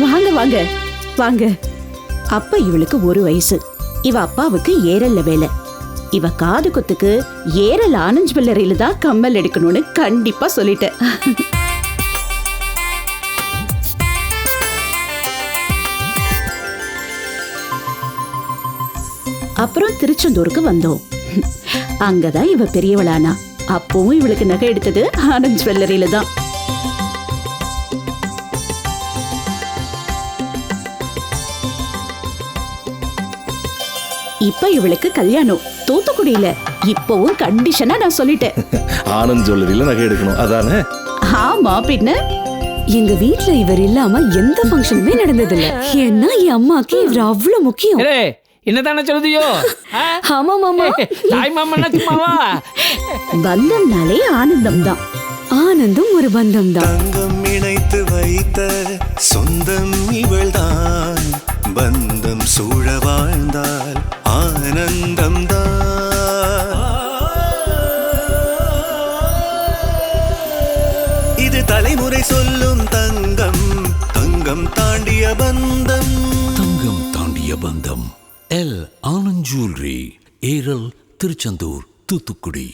வாங்க வாங்க வாங்க. அப்ப இவளுக்கு 1 வயசு. இவ அப்பாவுக்கு ஏரல்ல வேலை. இவ காது குத்துக்கு ஏரல் ஆனந்த் ஜுவல்லரியில தான் கம்மல் எடுக்கணும்னு கண்டிப்பா சொல்லிட்டேன். அப்புறம் திருச்செந்தூருக்கு வந்தோம். அங்கதான் இவ பெரியவளானா. அப்பவும் இவளுக்கு நகை எடுத்தது ஆனந்த் ஜுவல்லரியில தான். இப்ப இவளுக்கு கல்யாணம் தூத்துக்குடியில. இப்பவும் கண்டிஷனா நான் சொல்லிட்டேன். ஆனந்த் ஜுவல்லரியில நகை எடுக்கணும் அதானே? ஆமா, பின்ன எங்க வீட்ல இவர் இல்லாம எந்த ஃபங்க்ஷனுமே நடந்தது இல்ல. ஏன்னா என் அம்மாக்கு இவர் அவ்வளவு முக்கியம். என்னதானே சொல்லுதியோ? ஆமா மாமா. தாய் மாமன்னா சும்மாவா? பந்தம்னாலே ஆனந்தம் தான். ஆனந்தும் ஒரு பந்தம் தான். தங்கம் இணைத்து வைத்த சொந்தம் இவள்தான். பந்தம் சூழ வாழ்ந்தால் ஆனந்தம் தான். இது தலைமுறை சொல்லும் தங்கம். தங்கம் தாண்டிய பந்தம். தங்கம் தாண்டிய பந்தம். L Anand jewellery, Eral, Tiruchendur, Thoothukudi.